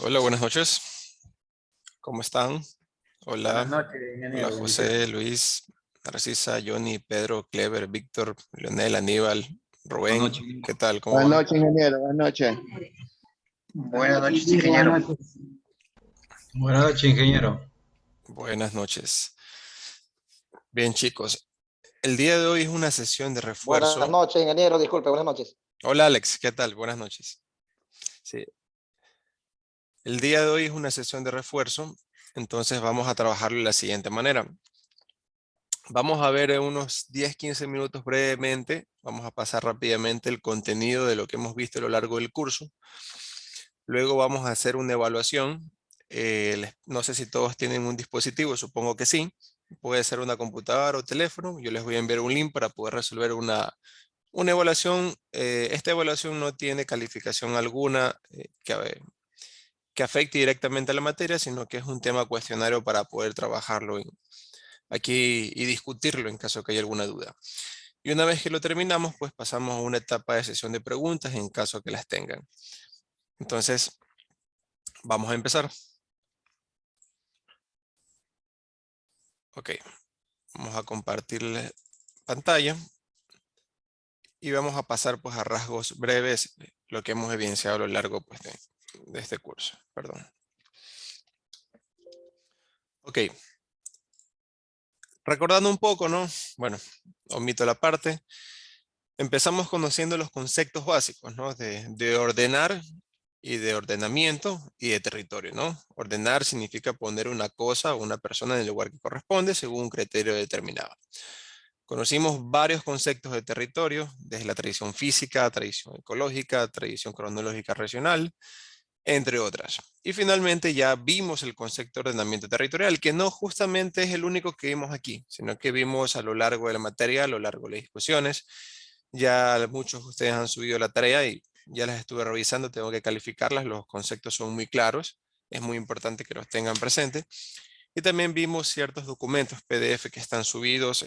Hola, buenas noches. ¿Cómo están? Buenas Hola, noches, hola ingeniero, José, bendiciones. Luis, Narcisa, Johnny, Pedro, Clever, Víctor, Leonel, Aníbal, Buenas Rubén. noches. ¿Qué tal? ¿Cómo Buenas van? noches, ingeniero. Buenas noches. Buenas noches, ingeniero. Buenas noches, ingeniero. Buenas noches. Bien, chicos. El día de hoy es una sesión de Buenas refuerzo. noches, ingeniero. Disculpe, buenas noches. Hola, Alex. ¿Qué tal? Buenas noches. Sí. El día de hoy es una sesión de refuerzo. Entonces vamos a trabajarlo de la siguiente manera. Vamos a ver en unos 10-15 minutos brevemente, vamos a pasar rápidamente el contenido de lo que hemos visto a lo largo del curso. Luego vamos a hacer una evaluación. No sé si todos tienen un dispositivo, supongo que sí. Puede ser una computadora o teléfono. Yo les voy a enviar un link para poder resolver una evaluación. Esta evaluación no tiene calificación alguna que afecte directamente a la materia, sino que es un tema cuestionario para poder trabajarlo aquí y discutirlo en caso que haya alguna duda. Y una vez que lo terminamos, pues pasamos a una etapa de sesión de preguntas en caso que las tengan. Entonces, vamos a empezar. Ok, vamos a compartirle pantalla y vamos a pasar pues a rasgos breves lo que hemos evidenciado a lo largo pues, de este curso. Perdón. Ok, recordando un poco, ¿no? Bueno, omito la parte. Empezamos conociendo los conceptos básicos, ¿no? De ordenar y de ordenamiento y de territorio, ¿no? Ordenar significa poner una cosa o una persona en el lugar que corresponde según un criterio determinado. Conocimos varios conceptos de territorio, desde la tradición física, tradición ecológica, tradición cronológica regional, entre otras. Y finalmente ya vimos el concepto de ordenamiento territorial, que no justamente es el único que vimos aquí, sino que vimos a lo largo de la materia, a lo largo de las discusiones. Ya muchos de ustedes han subido la tarea y ya las estuve revisando, tengo que calificarlas, los conceptos son muy claros, es muy importante que los tengan presentes. Y también vimos ciertos documentos PDF que están subidos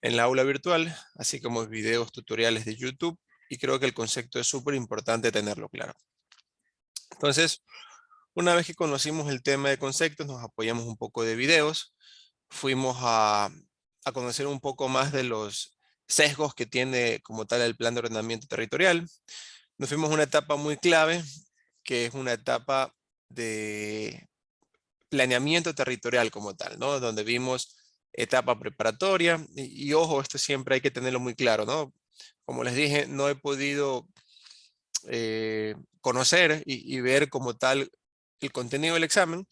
en la aula virtual, así como videos tutoriales de YouTube, y creo que el concepto es súper importante tenerlo claro. Entonces, una vez que conocimos el tema de conceptos, nos apoyamos un poco de videos, fuimos a conocer un poco más de los sesgos que tiene como tal el plan de ordenamiento territorial. Nos fuimos a una etapa muy clave, que es una etapa de planeamiento territorial como tal, ¿no? Donde vimos etapa preparatoria y ojo, esto siempre hay que tenerlo muy claro, ¿no? Como les dije, no he podido conocer y ver como tal el contenido del examen,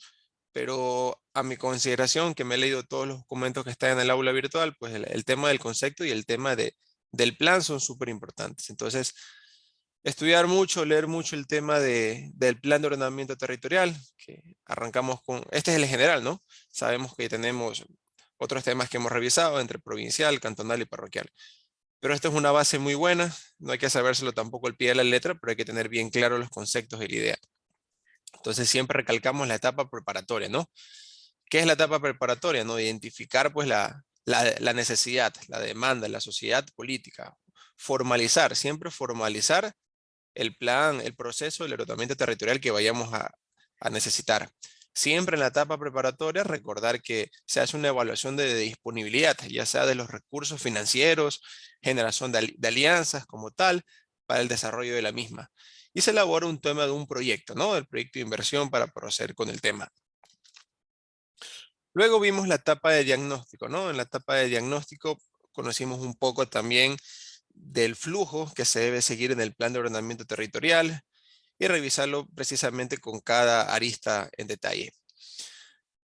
pero a mi consideración, que me he leído todos los documentos que están en el aula virtual, pues el tema del concepto y el tema del plan son súper importantes. Entonces, estudiar mucho, leer mucho el tema del plan de ordenamiento territorial, que arrancamos con, este es el general, ¿no? Sabemos que tenemos otros temas que hemos revisado entre provincial, cantonal y parroquial. Pero esto es una base muy buena, no hay que sabérselo tampoco al pie de la letra, pero hay que tener bien claros los conceptos y la idea. Entonces siempre recalcamos la etapa preparatoria, ¿no? ¿Qué es la etapa preparatoria? ¿No? Identificar pues la necesidad, la demanda, la sociedad política. Formalizar, siempre formalizar el plan, el proceso, el ordenamiento territorial que vayamos a necesitar. Siempre en la etapa preparatoria recordar que se hace una evaluación de disponibilidad, ya sea de los recursos financieros, generación de alianzas como tal, para el desarrollo de la misma. Y se elabora un tema de un proyecto, ¿no? El proyecto de inversión para proceder con el tema. Luego vimos la etapa de diagnóstico, ¿no? En la etapa de diagnóstico conocimos un poco también del flujo que se debe seguir en el plan de ordenamiento territorial y revisarlo precisamente con cada arista en detalle.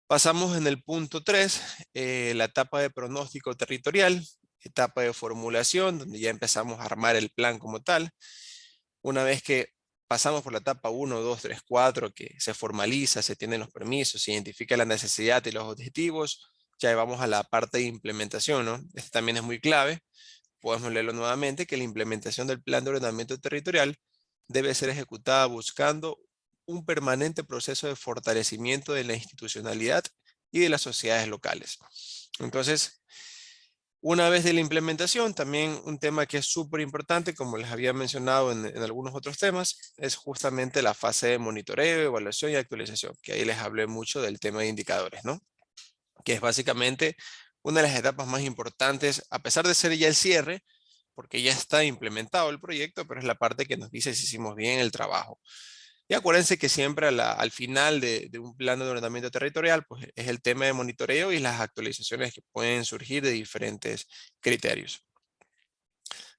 Pasamos en el punto 3, la etapa de pronóstico territorial, etapa de formulación, donde ya empezamos a armar el plan como tal. Una vez que pasamos por la etapa 1, 2, 3, 4, que se formaliza, se tienen los permisos, se identifica la necesidad y los objetivos, ya vamos a la parte de implementación, ¿no? Este también es muy clave. Podemos leerlo nuevamente, que la implementación del plan de ordenamiento territorial debe ser ejecutada buscando un permanente proceso de fortalecimiento de la institucionalidad y de las sociedades locales. Entonces, Una vez de la implementación, también un tema que es súper importante, como les había mencionado en algunos otros temas, es justamente la fase de monitoreo, evaluación y actualización, que ahí les hablé mucho del tema de indicadores, ¿no? Que es básicamente una de las etapas más importantes, a pesar de ser ya el cierre, porque ya está implementado el proyecto, pero es la parte que nos dice si hicimos bien el trabajo. Y acuérdense que siempre al final de un plan de ordenamiento territorial, pues es el tema de monitoreo y las actualizaciones que pueden surgir de diferentes criterios.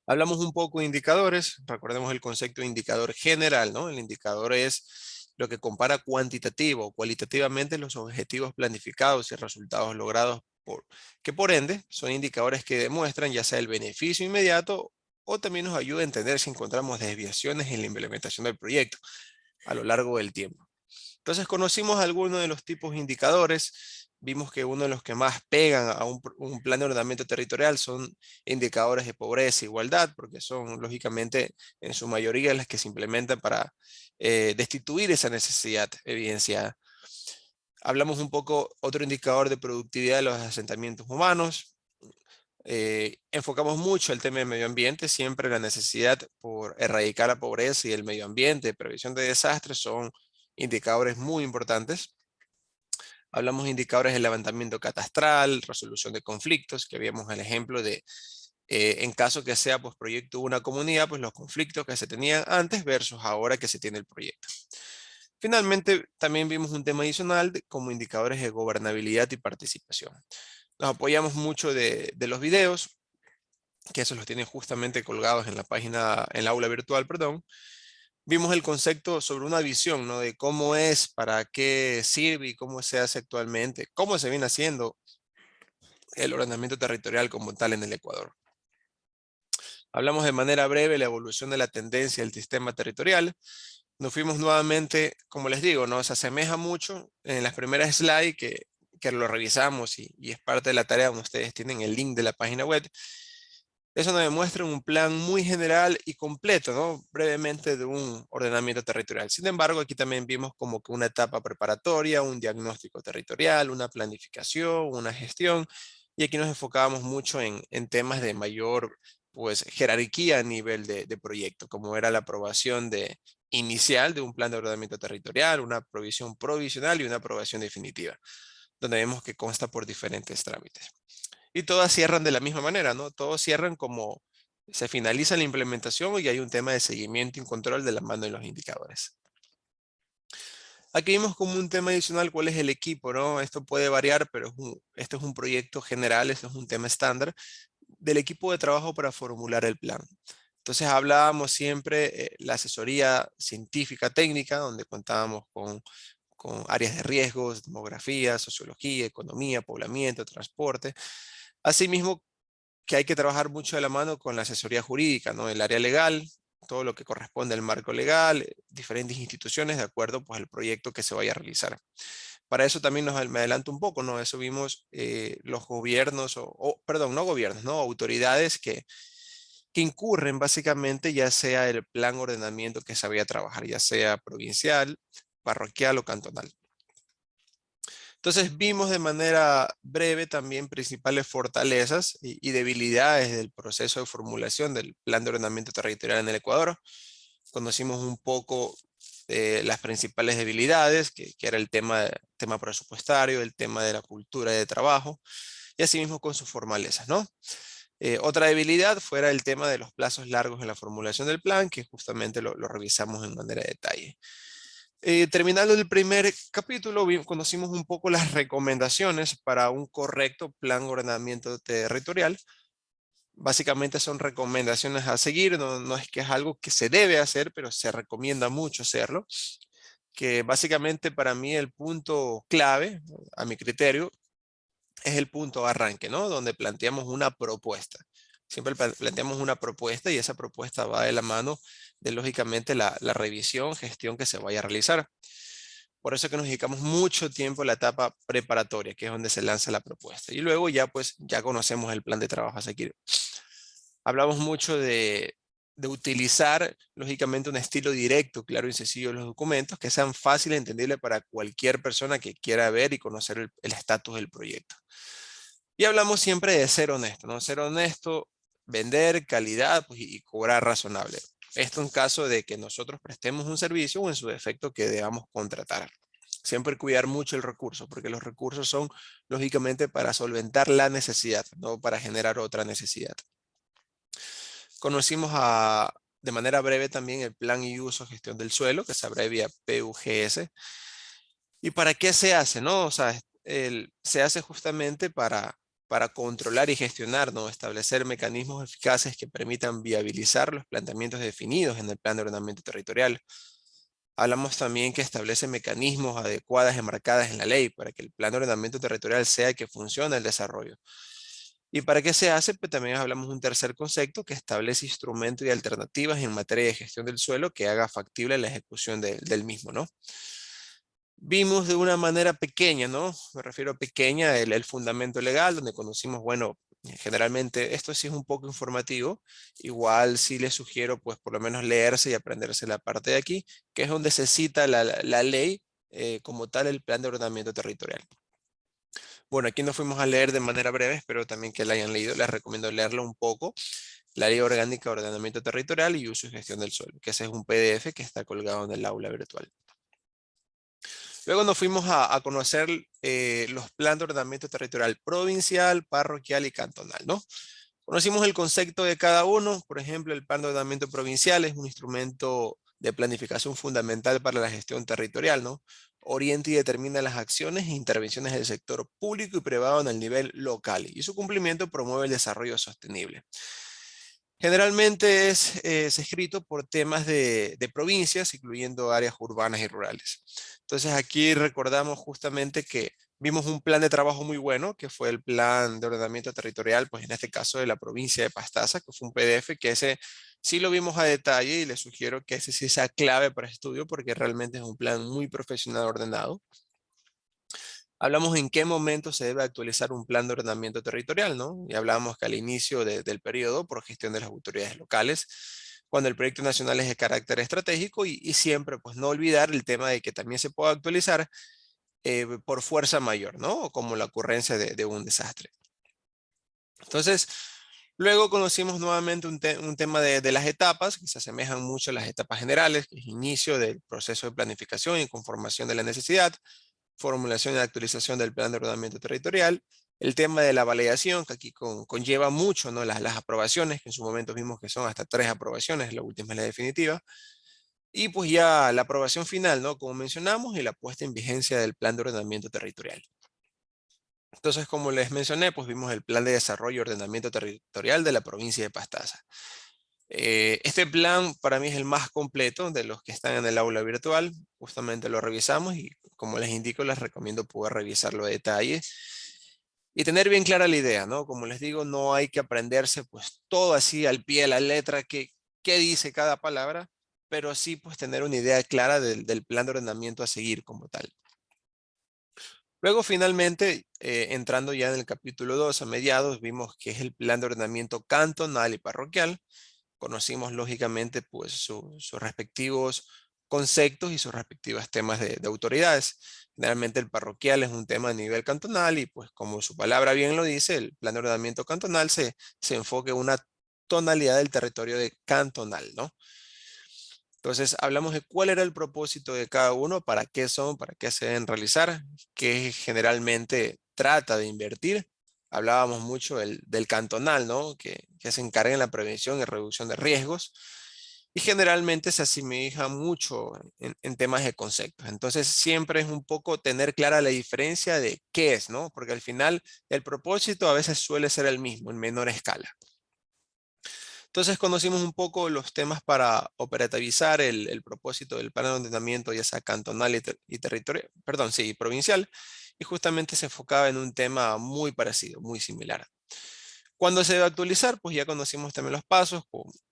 Hablamos un poco de indicadores, recordemos el concepto de indicador general, ¿no? El indicador es lo que compara cuantitativo o cualitativamente los objetivos planificados y resultados logrados, que por ende son indicadores que demuestran ya sea el beneficio inmediato o también nos ayuda a entender si encontramos desviaciones en la implementación del proyecto a lo largo del tiempo. Entonces conocimos algunos de los tipos de indicadores, vimos que uno de los que más pegan a un plan de ordenamiento territorial son indicadores de pobreza e igualdad, porque son lógicamente en su mayoría las que se implementan para destituir esa necesidad evidenciada. Hablamos un poco, otro indicador de productividad de los asentamientos humanos. Enfocamos mucho el tema del medio ambiente, siempre la necesidad por erradicar la pobreza y el medio ambiente, previsión de desastres son indicadores muy importantes. Hablamos de indicadores de levantamiento catastral, resolución de conflictos, que vimos el ejemplo de, en caso que sea pues, proyecto de una comunidad, pues los conflictos que se tenían antes versus ahora que se tiene el proyecto. Finalmente, también vimos un tema adicional como indicadores de gobernabilidad y participación. Nos apoyamos mucho de los videos, que esos los tienen justamente colgados en la página, en la aula virtual, perdón. Vimos el concepto sobre una visión, ¿no? De cómo es, para qué sirve y cómo se hace actualmente, cómo se viene haciendo el ordenamiento territorial como tal en el Ecuador. Hablamos de manera breve la evolución de la tendencia del sistema territorial. Nos fuimos nuevamente, como les digo, ¿no? Se asemeja mucho en las primeras slides que lo revisamos y es parte de la tarea donde ustedes tienen el link de la página web. Eso nos demuestra un plan muy general y completo, ¿no? Brevemente de un ordenamiento territorial. Sin embargo, aquí también vimos como que una etapa preparatoria, un diagnóstico territorial, una planificación, una gestión. Y aquí nos enfocábamos mucho en temas de mayor pues, jerarquía a nivel de proyecto, como era la aprobación inicial de un plan de ordenamiento territorial, una provisión provisional y una aprobación definitiva, donde vemos que consta por diferentes trámites. Y todas cierran de la misma manera, ¿no? Todos cierran como se finaliza la implementación y hay un tema de seguimiento y control de la mano de los indicadores. Aquí vimos como un tema adicional cuál es el equipo, ¿no? Esto puede variar, pero este es un proyecto general, este es un tema estándar del equipo de trabajo para formular el plan. Entonces hablábamos siempre la asesoría científica técnica, donde contábamos con áreas de riesgos, demografía, sociología, economía, poblamiento, transporte. Asimismo, que hay que trabajar mucho de la mano con la asesoría jurídica, ¿no? El área legal, todo lo que corresponde al marco legal, diferentes instituciones de acuerdo pues, al proyecto que se vaya a realizar. Para eso también me adelanto un poco, ¿no? Eso vimos los gobiernos, perdón, no gobiernos, ¿no? Autoridades que incurren básicamente ya sea el plan ordenamiento que se vaya a trabajar, ya sea provincial, parroquial o cantonal. Entonces vimos de manera breve también principales fortalezas y debilidades del proceso de formulación del plan de ordenamiento territorial en el Ecuador. Conocimos un poco las principales debilidades, que era el tema presupuestario, el tema de la cultura de trabajo y asimismo con sus fortalezas, ¿no? Otra debilidad fuera el tema de los plazos largos en la formulación del plan, que justamente lo revisamos en manera de detalle. Terminando el primer capítulo, conocimos un poco las recomendaciones para un correcto plan de ordenamiento territorial. Básicamente son recomendaciones a seguir, no es que es algo que se debe hacer, pero se recomienda mucho hacerlo. Que básicamente para mí el punto clave, a mi criterio, es el punto de arranque, ¿no? Donde planteamos una propuesta. Siempre planteamos una propuesta y esa propuesta va de la mano de, lógicamente, la revisión, gestión que se vaya a realizar. Por eso es que nos dedicamos mucho tiempo a la etapa preparatoria, que es donde se lanza la propuesta. Y luego ya pues ya conocemos el plan de trabajo a seguir. Hablamos mucho de utilizar lógicamente un estilo directo, claro y sencillo de los documentos, que sean fáciles y entendibles para cualquier persona que quiera ver y conocer el estatus del proyecto. Y hablamos siempre de ser honesto, ¿no? Ser honesto, vender, calidad, pues, y cobrar razonable. Esto en caso de que nosotros prestemos un servicio o en su defecto que debamos contratar. Siempre cuidar mucho el recurso, porque los recursos son lógicamente para solventar la necesidad, no para generar otra necesidad. Conocimos de manera breve también el plan y uso gestión del suelo, que se abrevia PUGS. ¿Y para qué se hace, no? O sea, se hace justamente para controlar y gestionar, ¿no? Establecer mecanismos eficaces que permitan viabilizar los planteamientos definidos en el plan de ordenamiento territorial. Hablamos también que establece mecanismos adecuadas y marcadas en la ley para que el plan de ordenamiento territorial sea el que funcione el desarrollo. ¿Y para qué se hace? Pues también hablamos de un tercer concepto que establece instrumentos y alternativas en materia de gestión del suelo que haga factible la ejecución del mismo, ¿no? Vimos de una manera pequeña, ¿no? Me refiero a pequeña, el fundamento legal, donde conocimos, bueno, generalmente esto sí es un poco informativo. Igual sí les sugiero, pues, por lo menos leerse y aprenderse la parte de aquí, que es donde se cita la ley como tal, el plan de ordenamiento territorial. Bueno, aquí nos fuimos a leer de manera breve, espero también que la hayan leído. Les recomiendo leerlo un poco. La Ley Orgánica de Ordenamiento Territorial y Uso y Gestión del Suelo, que ese es un PDF que está colgado en el aula virtual. Luego nos fuimos a conocer los planes de ordenamiento territorial provincial, parroquial y cantonal, ¿no? Conocimos el concepto de cada uno. Por ejemplo, el plan de ordenamiento provincial es un instrumento de planificación fundamental para la gestión territorial, ¿no? Orienta y determina las acciones e intervenciones del sector público y privado en el nivel local y su cumplimiento promueve el desarrollo sostenible. Generalmente es escrito por temas de provincias, incluyendo áreas urbanas y rurales. Entonces aquí recordamos justamente que vimos un plan de trabajo muy bueno, que fue el plan de ordenamiento territorial, pues en este caso de la provincia de Pastaza, que fue un PDF que ese sí lo vimos a detalle y les sugiero que ese sí sea clave para estudio porque realmente es un plan muy profesional ordenado. Hablamos en qué momento se debe actualizar un plan de ordenamiento territorial, ¿no? Y hablamos que al inicio del periodo por gestión de las autoridades locales, cuando el proyecto nacional es de carácter estratégico y siempre, pues no olvidar el tema de que también se pueda actualizar por fuerza mayor, ¿no? O como la ocurrencia de un desastre. Entonces, luego conocimos nuevamente un tema de las etapas, que se asemejan mucho a las etapas generales, que es inicio del proceso de planificación y conformación de la necesidad, formulación y actualización del plan de ordenamiento territorial, el tema de la validación, que aquí conlleva mucho, ¿no? Las aprobaciones, que en su momento vimos que son hasta 3 aprobaciones, la última es la definitiva, y pues ya la aprobación final, ¿no? Como mencionamos, y la puesta en vigencia del plan de ordenamiento territorial. Entonces, como les mencioné, pues vimos el plan de desarrollo y ordenamiento territorial de la provincia de Pastaza. Este plan para mí es el más completo de los que están en el aula virtual. Justamente lo revisamos y como les indico, les recomiendo poder revisarlo a detalle y tener bien clara la idea, ¿no? Como les digo, no hay que aprenderse pues todo así al pie de la letra, qué dice cada palabra, pero sí pues tener una idea clara del plan de ordenamiento a seguir como tal. Luego, finalmente, entrando ya en el capítulo 2 a mediados, vimos que es el plan de ordenamiento cantonal y parroquial. Conocimos lógicamente pues sus respectivos conceptos y sus respectivos temas de autoridades. Generalmente el parroquial es un tema a nivel cantonal y pues como su palabra bien lo dice, el plan de ordenamiento cantonal se enfoca en una tonalidad del territorio de cantonal, ¿no? Entonces hablamos de cuál era el propósito de cada uno, para qué son, para qué se deben realizar, qué generalmente trata de invertir. Hablábamos mucho del cantonal, ¿no? Que se encarga en la prevención y reducción de riesgos y generalmente se asemeja mucho en temas de conceptos. Entonces siempre es un poco tener clara la diferencia de qué es, ¿no? Porque al final el propósito a veces suele ser el mismo en menor escala. Entonces conocimos un poco los temas para operativizar el propósito del plan de ordenamiento, ya sea cantonal y territorial, perdón, sí, provincial, y justamente se enfocaba en un tema muy parecido, muy similar. Cuando se debe actualizar, pues ya conocimos también los pasos,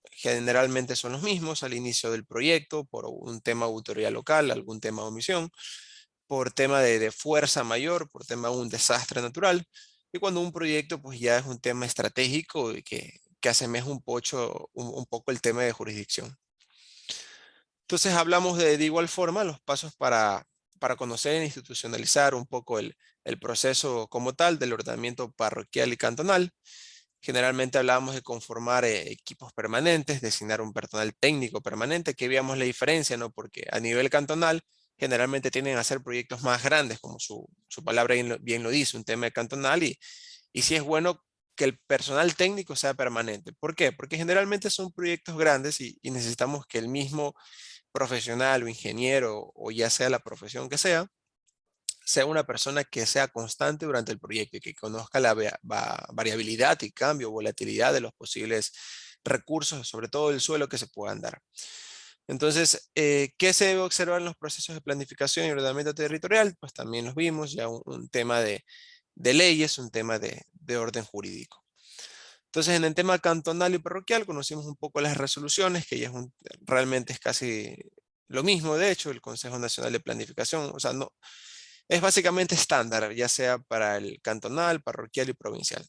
generalmente son los mismos al inicio del proyecto, por un tema de autoridad local, algún tema de omisión, por tema de fuerza mayor, por tema de un desastre natural, y cuando un proyecto pues ya es un tema estratégico y que asemeja un poco el tema de jurisdicción. Entonces hablamos de igual forma los pasos para para conocer e institucionalizar un poco el proceso como tal del ordenamiento parroquial y cantonal. Generalmente hablábamos de conformar equipos permanentes, designar un personal técnico permanente, que veíamos la diferencia, ¿no? Porque a nivel cantonal generalmente tienden a hacer proyectos más grandes, como su palabra bien lo dice, un tema de cantonal, y sí es bueno que el personal técnico sea permanente. ¿Por qué? Porque generalmente son proyectos grandes y necesitamos que el mismo profesional o ingeniero, o ya sea la profesión que sea una persona que sea constante durante el proyecto y que conozca la variabilidad y cambio, volatilidad de los posibles recursos, sobre todo el suelo que se puedan dar. Entonces, ¿qué se debe observar en los procesos de planificación y ordenamiento territorial? Pues también los vimos, ya un tema de leyes, un tema de orden jurídico. Entonces, en el tema cantonal y parroquial conocimos un poco las resoluciones, que ya realmente es casi lo mismo, de hecho, el Consejo Nacional de Planificación, o sea, no, es básicamente estándar, ya sea para el cantonal, parroquial y provincial.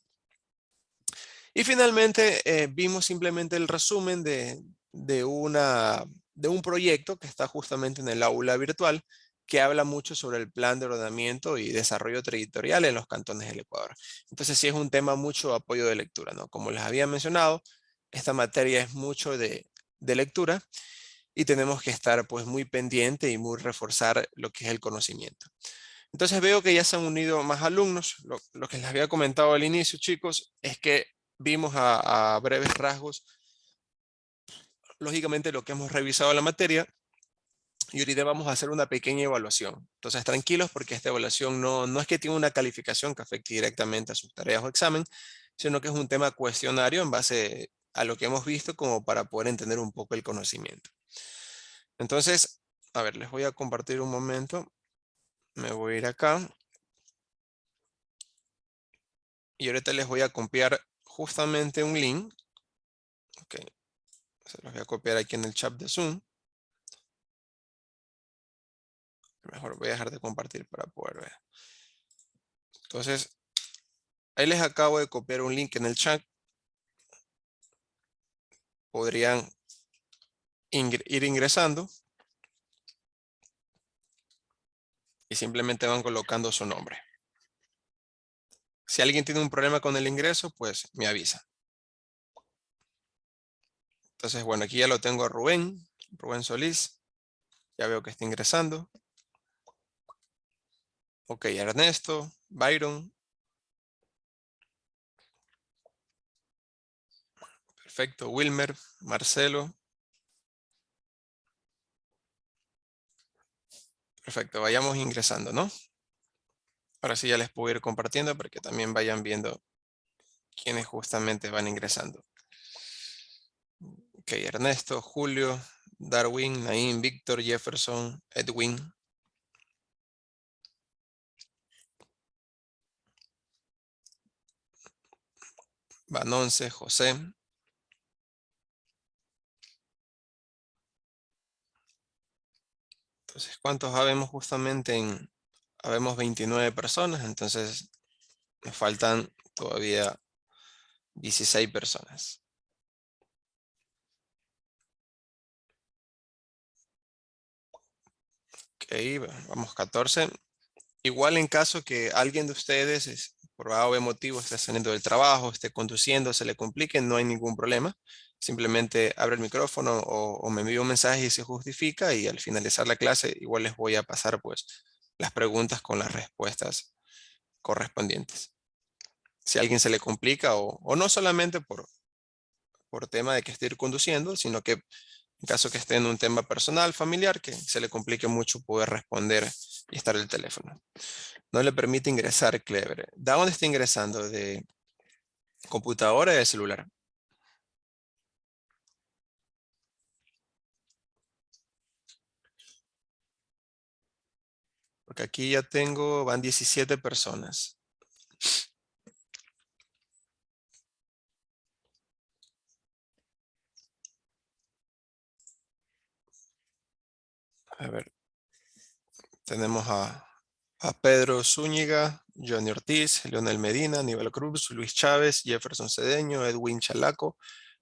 Y finalmente vimos simplemente el resumen de un proyecto que está justamente en el aula virtual, que habla mucho sobre el plan de ordenamiento y desarrollo territorial en los cantones del Ecuador. Entonces sí es un tema mucho apoyo de lectura, ¿no? Como les había mencionado, esta materia es mucho de lectura y tenemos que estar pues muy pendiente y muy reforzar lo que es el conocimiento. Entonces veo que ya se han unido más alumnos. Lo que les había comentado al inicio, chicos, es que vimos a breves rasgos, lógicamente, lo que hemos revisado en la materia y ahorita vamos a hacer una pequeña evaluación. Entonces, tranquilos porque esta evaluación no es que tenga una calificación que afecte directamente a sus tareas o examen, sino que es un tema cuestionario en base a lo que hemos visto como para poder entender un poco el conocimiento. Entonces, a ver, les voy a compartir un momento. Me voy a ir acá. Y ahorita les voy a copiar justamente un link. Ok, se los voy a copiar aquí en el chat de Zoom. Mejor voy a dejar de compartir para poder ver. Entonces, ahí les acabo de copiar un link en el chat. Podrían ir ingresando y simplemente van colocando su nombre. Si alguien tiene un problema con el ingreso, pues me avisa. Entonces, bueno, aquí ya lo tengo a Rubén Solís. Ya veo que está ingresando. Ok, Ernesto, Byron. Perfecto, Wilmer, Marcelo. Perfecto, vayamos ingresando, ¿no? Ahora sí ya les puedo ir compartiendo para que también vayan viendo quiénes justamente van ingresando. Ok, Ernesto, Julio, Darwin, Naim, Víctor, Jefferson, Edwin. Vanonce, José. Entonces, ¿cuántos habemos justamente habemos 29 personas, entonces nos faltan todavía 16 personas. Ok, vamos 14. Igual en caso que alguien de ustedes, por algún motivo, esté saliendo del trabajo, esté conduciendo, se le complique, no hay ningún problema. Simplemente abre el micrófono o me envía un mensaje y se justifica y al finalizar la clase igual les voy a pasar pues las preguntas con las respuestas correspondientes. Si a alguien se le complica o no solamente por tema de que esté conduciendo, sino que en caso que esté en un tema personal, familiar, que se le complique mucho poder responder y estar el teléfono. No le permite ingresar Clever. ¿De dónde está ingresando? ¿De computadora o de celular? Porque aquí ya van 17 personas. A ver, tenemos a Pedro Zúñiga, Johnny Ortiz, Leonel Medina, Aníbal Cruz, Luis Chávez, Jefferson Cedeño, Edwin Chalaco,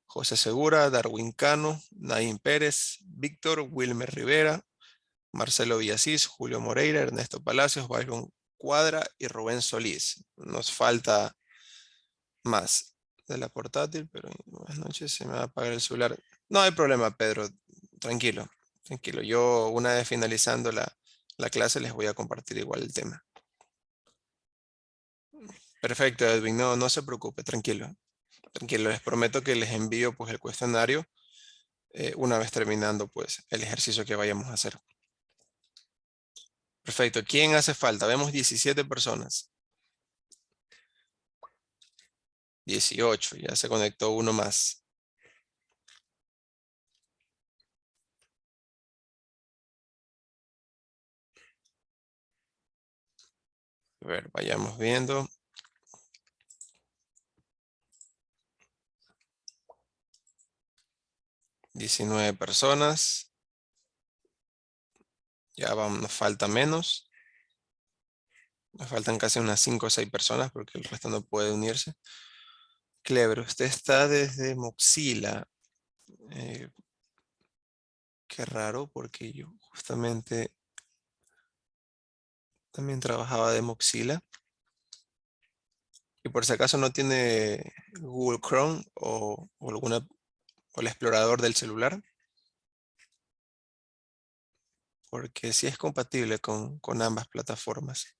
José Segura, Darwin Cano, Naim Pérez, Víctor, Wilmer Rivera, Marcelo Villasís, Julio Moreira, Ernesto Palacios, Byron Cuadra y Rubén Solís. Nos falta más de la portátil, pero buenas noches, se me va a apagar el celular. No hay problema, Pedro, tranquilo, tranquilo. Yo una vez finalizando la clase les voy a compartir igual el tema. Perfecto, Edwin, no se preocupe, tranquilo. Tranquilo, les prometo que les envío pues el cuestionario una vez terminando pues el ejercicio que vayamos a hacer. Perfecto, ¿quién hace falta? Vemos 17 personas. 18, ya se conectó uno más. A ver, vayamos viendo. $19 personas. Ya vamos, nos falta menos. Nos faltan casi unas 5 o 6 personas porque el resto no puede unirse. Clever, usted está desde Moxila. Qué raro porque yo justamente también trabajaba de Moxila. Y por si acaso no tiene Google Chrome o el explorador del celular. Porque sí es compatible con ambas plataformas.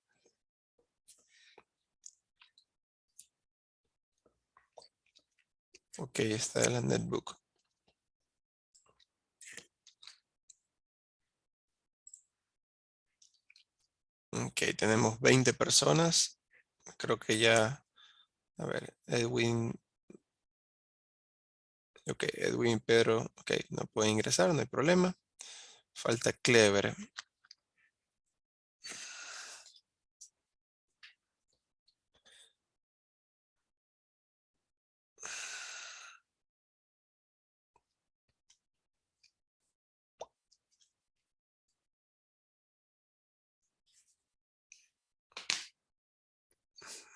Ok, está en la netbook. Ok, tenemos 20 personas. Creo que ya, a ver, Edwin. Ok, Edwin, Pedro, ok, no puede ingresar, no hay problema. Falta Clever.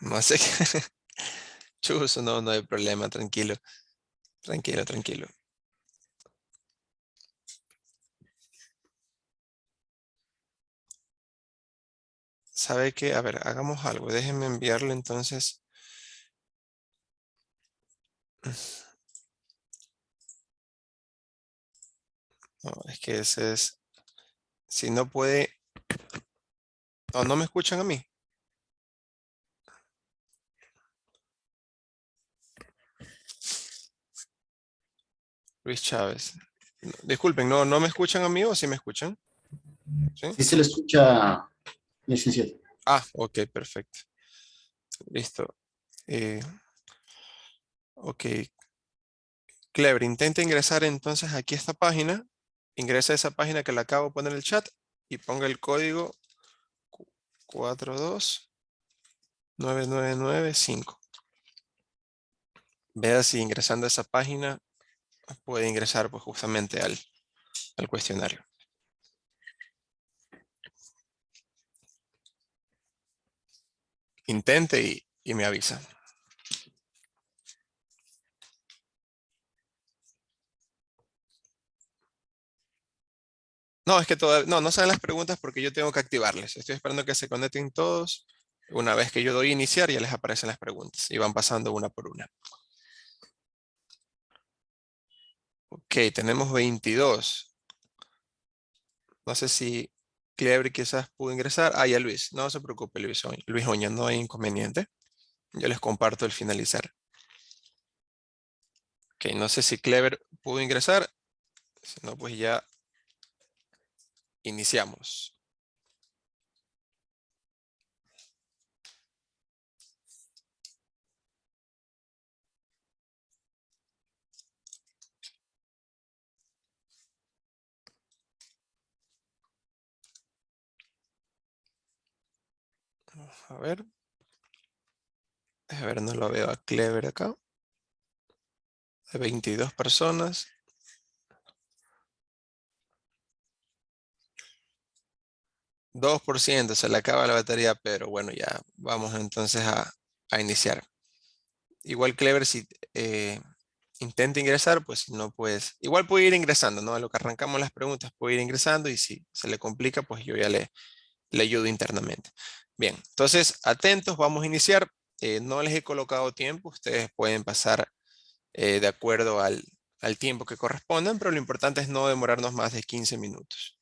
No sé qué. Chuso, no hay problema, tranquilo. Tranquilo, tranquilo. ¿Sabe qué? A ver, hagamos algo. Déjenme enviarle entonces. No, es que ese es. Si no puede. No me escuchan a mí. Luis Chávez. Disculpen, ¿no me escuchan a mí o sí me escuchan? ¿Sí? Sí se le escucha, licenciado. Ah, ok, perfecto. Listo. Ok. Clever, intenta ingresar entonces aquí a esta página. Ingresa a esa página que le acabo de poner en el chat y ponga el código 4299995. Vea si ingresando a esa página puede ingresar pues justamente al cuestionario. Intente y me avisa. No, es que todavía no salen las preguntas porque yo tengo que activarles. Estoy esperando que se conecten todos. Una vez que yo doy iniciar, ya les aparecen las preguntas y van pasando una por una. Ok, tenemos 22. No sé si Clever quizás pudo ingresar. Ah, ya Luis. No se preocupe, Luis Oña, no hay inconveniente. Yo les comparto el finalizar. Ok, no sé si Clever pudo ingresar. Si no, pues ya iniciamos. A ver. A ver, no lo veo a Clever acá. Hay 22 personas. 2%, se le acaba la batería, pero bueno, ya vamos entonces a iniciar. Igual Clever, si intente ingresar, pues si no, pues igual puede ir ingresando, ¿no? A lo que arrancamos las preguntas, puede ir ingresando y si se le complica, pues yo ya le ayudo internamente. Bien, entonces atentos, vamos a iniciar. No les he colocado tiempo, ustedes pueden pasar de acuerdo al tiempo que correspondan, pero lo importante es no demorarnos más de 15 minutos.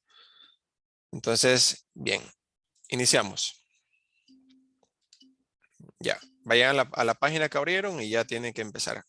Entonces, bien, iniciamos. Ya, vayan a la página que abrieron y ya tienen que empezar.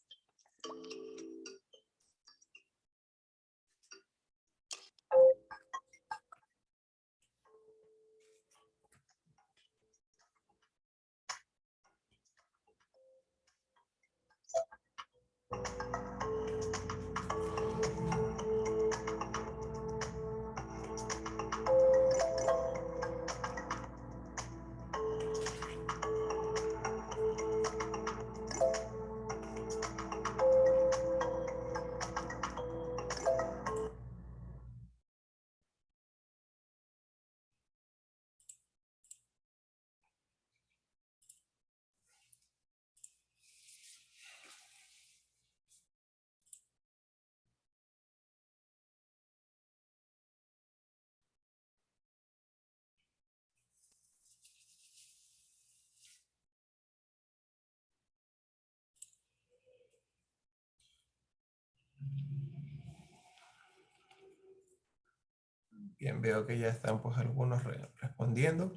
Bien, veo que ya están pues algunos respondiendo.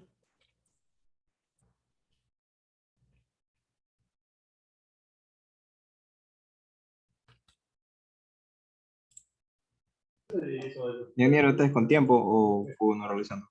Ingeniero, ¿estás con tiempo o uno realizando?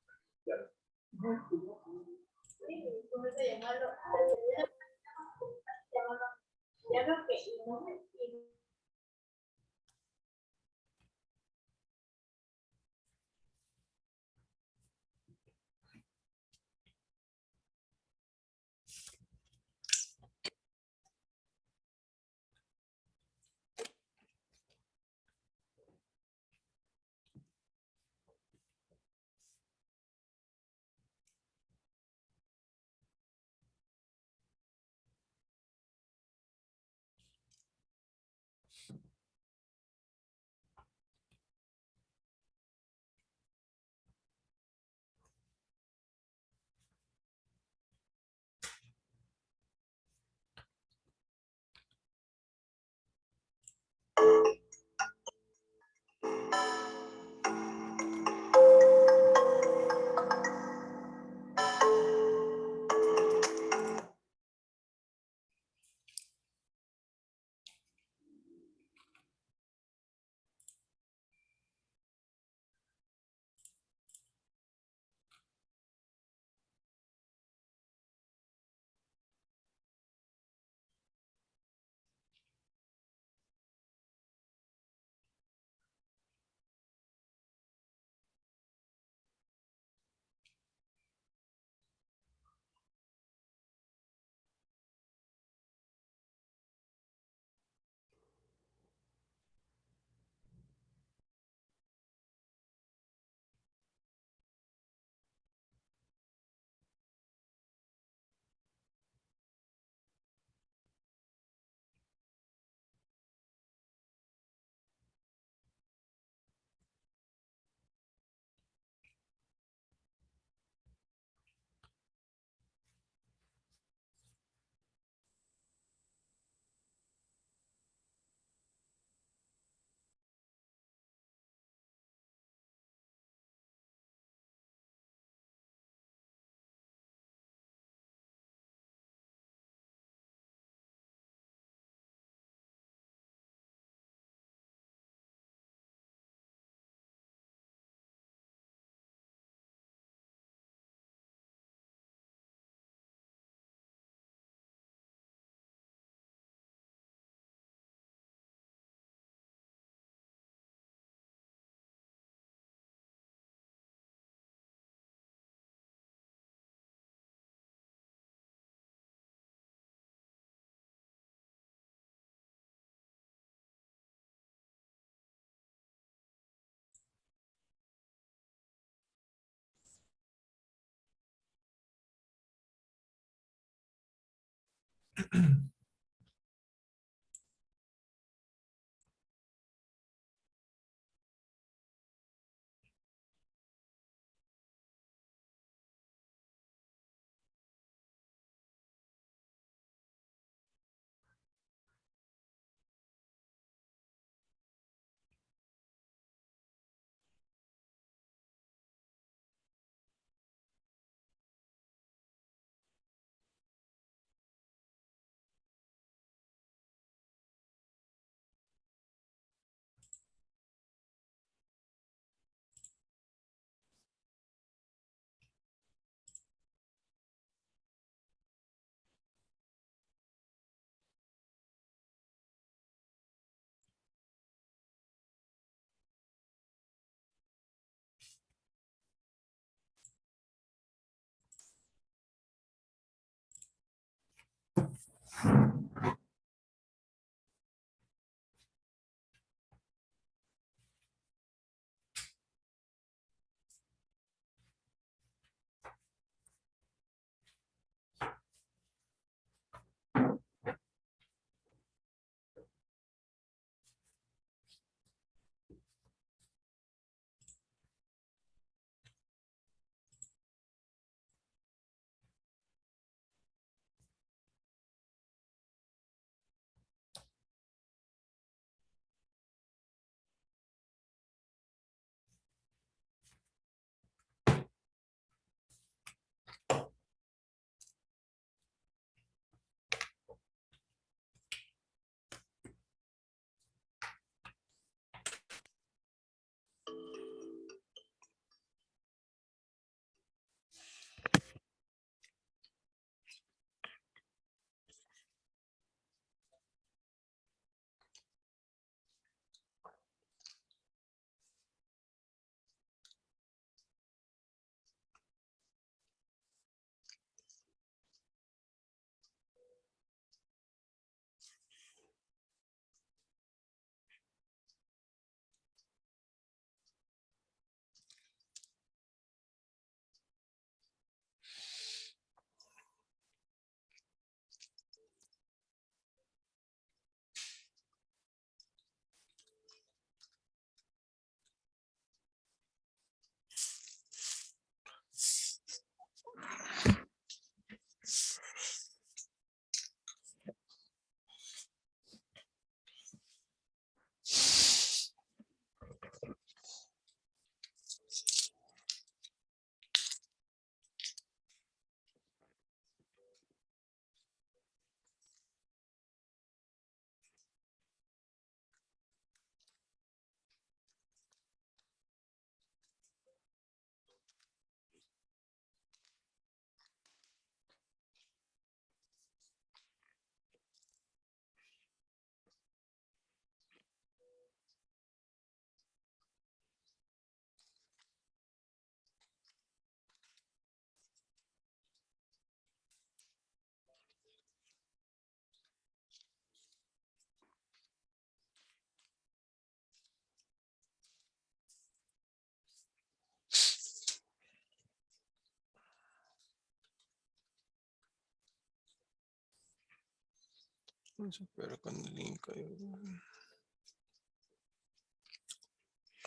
Vamos a ver con el link.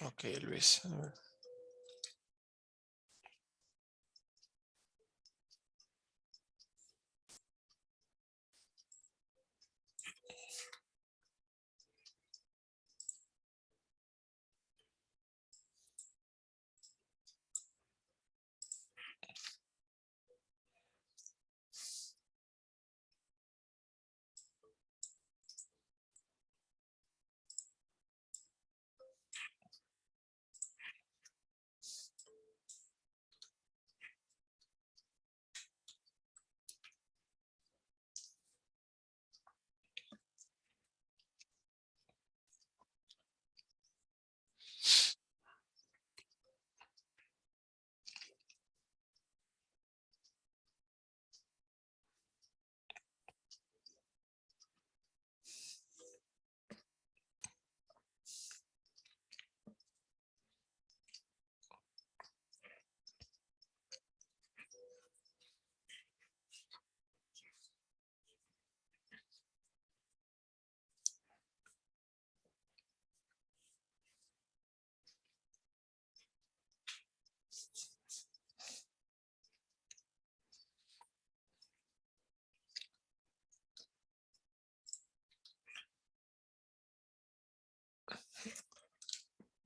Ok, Luis. A ver.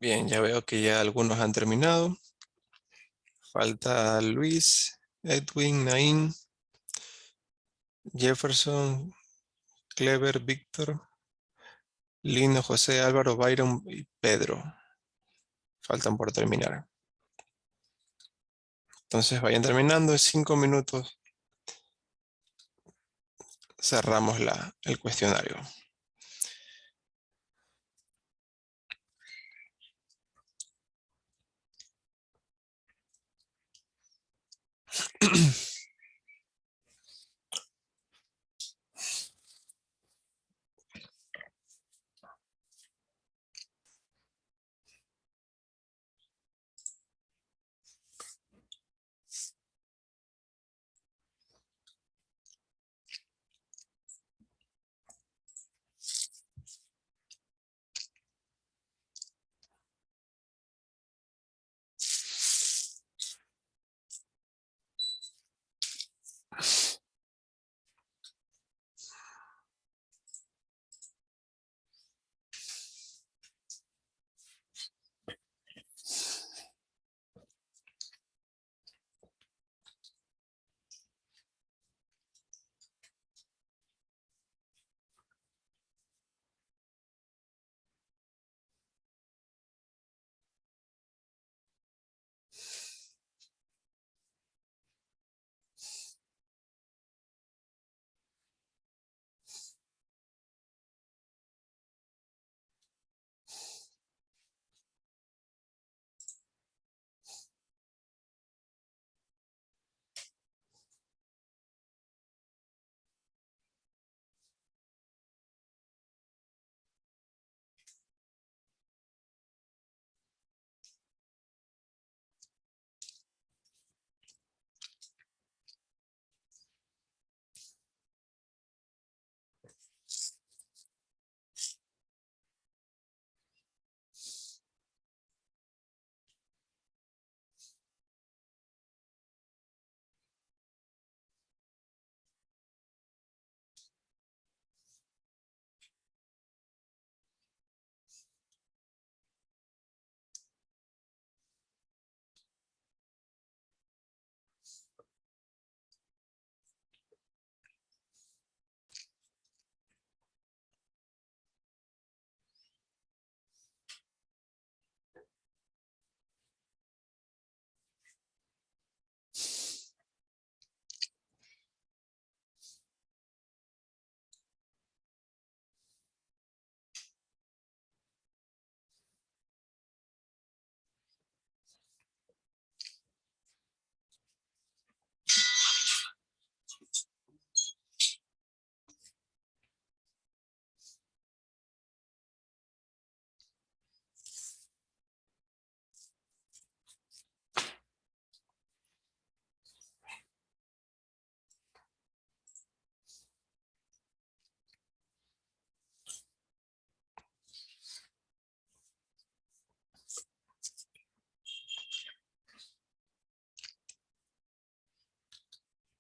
Bien, ya veo que ya algunos han terminado. Falta Luis, Edwin, Nain, Jefferson, Clever, Víctor, Lino, José, Álvaro, Byron y Pedro. Faltan por terminar. Entonces vayan terminando en 5 minutos. Cerramos el cuestionario.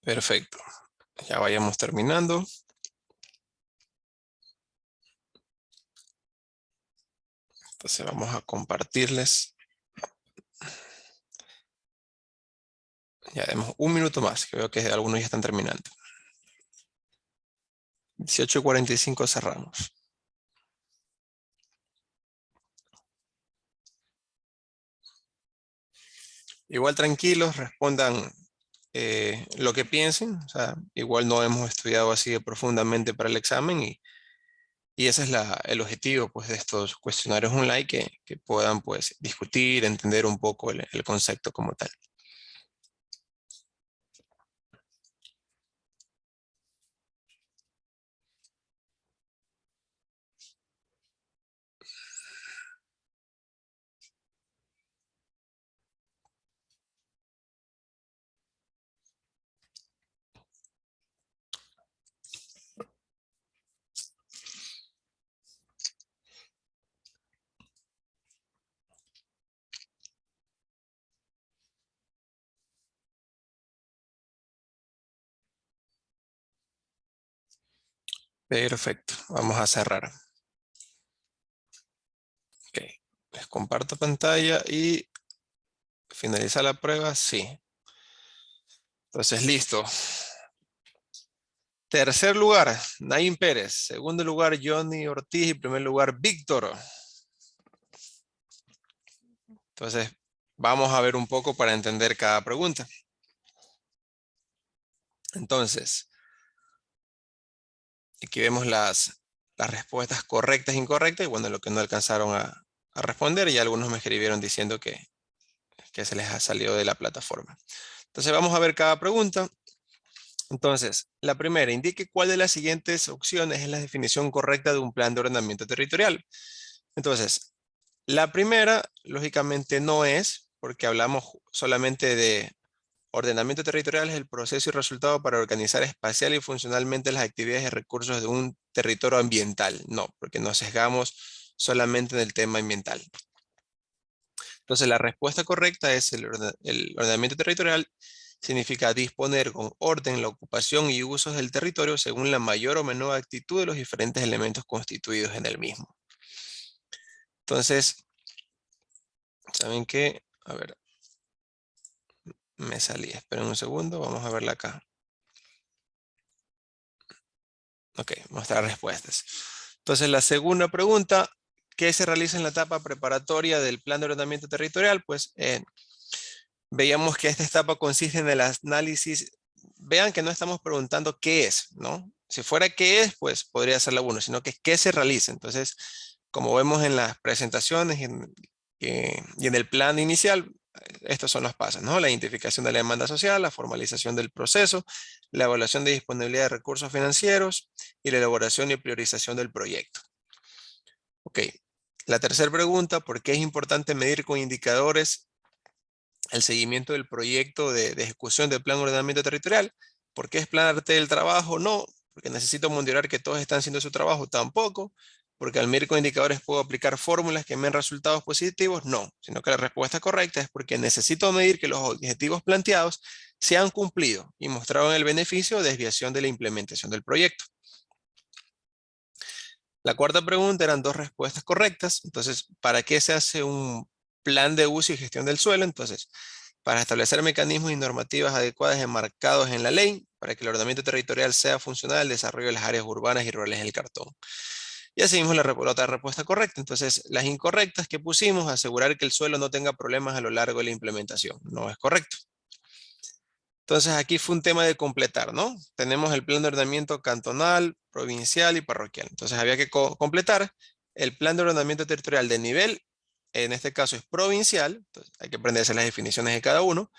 Perfecto. Ya vayamos terminando. Entonces vamos a compartirles. Ya demos un minuto más, que veo que algunos ya están terminando. 18:45 cerramos. Igual tranquilos, respondan lo que piensen. O sea, igual no hemos estudiado así de profundamente para el examen y ese es el objetivo pues, de estos cuestionarios online que puedan pues, discutir, entender un poco el concepto como tal. Perfecto, vamos a cerrar. Ok, les comparto pantalla y finalizar la prueba, sí. Entonces, listo. Tercer lugar, Naim Pérez. Segundo lugar, Johnny Ortiz. Y primer lugar, Víctor. Entonces, vamos a ver un poco para entender cada pregunta. Entonces, aquí vemos las respuestas correctas e incorrectas. Y bueno, lo que no alcanzaron a responder. Y algunos me escribieron diciendo que se les ha salido de la plataforma. Entonces, vamos a ver cada pregunta. Entonces, la primera, indique cuál de las siguientes opciones es la definición correcta de un plan de ordenamiento territorial. Entonces, la primera, lógicamente, no es, porque hablamos solamente de ordenamiento territorial, es el proceso y resultado para organizar espacial y funcionalmente las actividades y recursos de un territorio ambiental. No, porque nos sesgamos solamente en el tema ambiental. Entonces, la respuesta correcta es el ordenamiento territorial. Significa disponer con orden la ocupación y usos del territorio según la mayor o menor actitud de los diferentes elementos constituidos en el mismo. Entonces, ¿saben qué? A ver, me salí. Esperen un segundo, vamos a verla acá. Ok, mostrar respuestas. Entonces, la segunda pregunta, ¿qué se realiza en la etapa preparatoria del plan de ordenamiento territorial? Pues veíamos que esta etapa consiste en el análisis. Vean que no estamos preguntando qué es, ¿no? Si fuera qué es, pues podría ser la 1, sino que qué se realiza. Entonces, como vemos en las presentaciones y en el plan inicial, estos son los pasos, ¿no? La identificación de la demanda social, la formalización del proceso, la evaluación de disponibilidad de recursos financieros y la elaboración y priorización del proyecto. Ok, la tercera pregunta, ¿por qué es importante medir con indicadores el seguimiento del proyecto de ejecución del plan de ordenamiento territorial? ¿Por qué es plan arte del trabajo? No, porque necesito monitorear que todos están haciendo su trabajo. Tampoco, porque al medir con indicadores puedo aplicar fórmulas que me den resultados positivos. No, sino que la respuesta correcta es porque necesito medir que los objetivos planteados se han cumplido y mostraron el beneficio o desviación de la implementación del proyecto. La cuarta pregunta eran 2 respuestas correctas. Entonces, ¿para qué se hace un plan de uso y gestión del suelo? Entonces, para establecer mecanismos y normativas adecuadas enmarcados en la ley, para que el ordenamiento territorial sea funcional al desarrollo de las áreas urbanas y rurales del cartón. Y así mismo la otra respuesta correcta. Entonces, las incorrectas que pusimos, asegurar que el suelo no tenga problemas a lo largo de la implementación. No es correcto. Entonces, aquí fue un tema de completar, ¿no? Tenemos el plan de ordenamiento cantonal, provincial y parroquial. Entonces, había que completar el plan de ordenamiento territorial de nivel, en este caso es provincial, entonces hay que aprenderse las definiciones de cada uno.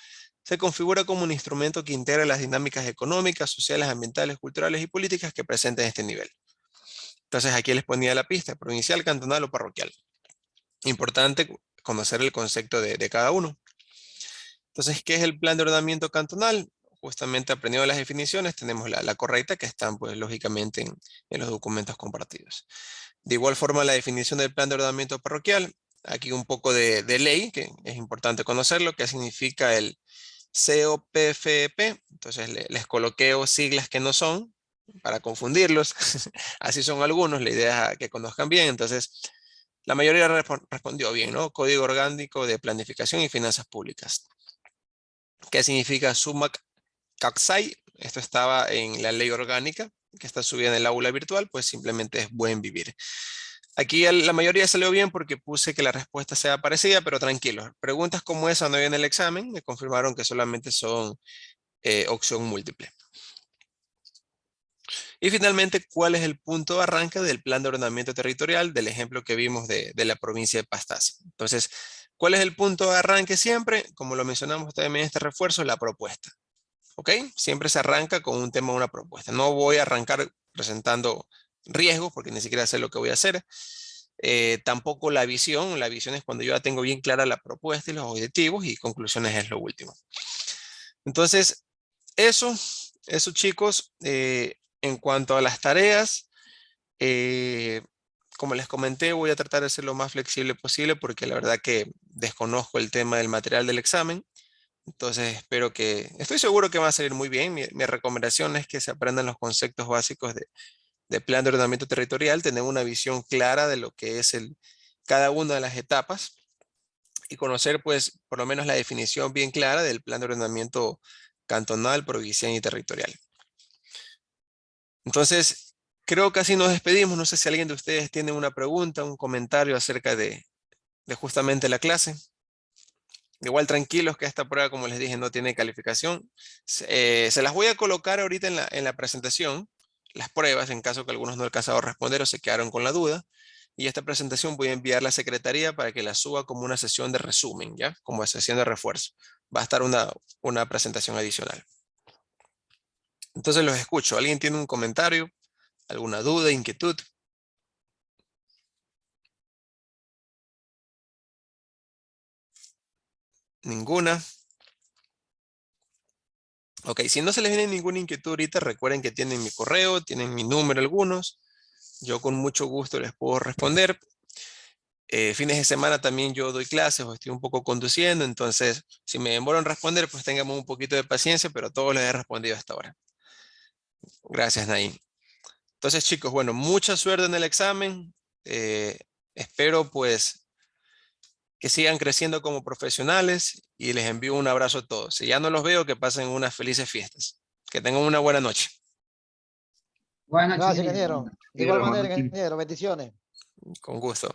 Se configura como un instrumento que integra las dinámicas económicas, sociales, ambientales, culturales y políticas que presenten este nivel. Entonces, aquí les ponía la pista, provincial, cantonal o parroquial. Importante conocer el concepto de cada uno. Entonces, ¿qué es el plan de ordenamiento cantonal? Justamente aprendiendo las definiciones, tenemos la correcta que están, pues, lógicamente en los documentos compartidos. De igual forma, la definición del plan de ordenamiento parroquial. Aquí un poco de ley, que es importante conocerlo, qué significa el COPFEP. Entonces les coloqueo siglas que no son para confundirlos. Así son algunos, la idea es que conozcan bien. Entonces, la mayoría respondió bien, ¿no? Código Orgánico de Planificación y Finanzas Públicas. ¿Qué significa SUMAC CACSAI? Esto estaba en la ley orgánica que está subida en el aula virtual, pues simplemente es buen vivir. Aquí la mayoría salió bien porque puse que la respuesta sea parecida, pero tranquilos. Preguntas como esa no había en el examen, me confirmaron que solamente son opción múltiple. Y finalmente, ¿cuál es el punto de arranque del plan de ordenamiento territorial del ejemplo que vimos de la provincia de Pastaza? Entonces, ¿cuál es el punto de arranque siempre? Como lo mencionamos también en este refuerzo, la propuesta. ¿Ok? Siempre se arranca con un tema o una propuesta. No voy a arrancar presentando riesgos porque ni siquiera sé lo que voy a hacer. Tampoco la visión. La visión es cuando yo ya tengo bien clara la propuesta y los objetivos, y conclusiones es lo último. Entonces, eso chicos, en cuanto a las tareas, como les comenté, voy a tratar de ser lo más flexible posible porque la verdad que desconozco el tema del material del examen. Entonces estoy seguro que va a salir muy bien. Mi recomendación es que se aprendan los conceptos básicos de plan de ordenamiento territorial, tener una visión clara de lo que es cada una de las etapas y conocer pues por lo menos la definición bien clara del plan de ordenamiento cantonal, provincial y territorial. Entonces, creo que así nos despedimos. No sé si alguien de ustedes tiene una pregunta, un comentario acerca de justamente la clase. Igual tranquilos que esta prueba, como les dije, no tiene calificación. Se las voy a colocar ahorita en la presentación, las pruebas, en caso que algunos no alcanzaron a responder o se quedaron con la duda. Y esta presentación voy a enviar a la secretaría para que la suba como una sesión de resumen, ¿ya? Como sesión de refuerzo. Va a estar una presentación adicional. Entonces los escucho. ¿Alguien tiene un comentario? ¿Alguna duda, inquietud? ¿Ninguna? Ok, si no se les viene ninguna inquietud ahorita, recuerden que tienen mi correo, tienen mi número algunos. Yo con mucho gusto les puedo responder. Fines de semana también yo doy clases o estoy un poco conduciendo, entonces si me demoro en responder, pues tengamos un poquito de paciencia, pero a todos les he respondido hasta ahora. Gracias, Naim. Entonces, chicos, bueno, mucha suerte en el examen. Espero pues que sigan creciendo como profesionales y les envío un abrazo a todos. Si ya no los veo, que pasen unas felices fiestas. Que tengan una buena noche. Buenas noches, Gracias, ingeniero. ingeniero. De igual manera, ingeniero, bendiciones. Con gusto.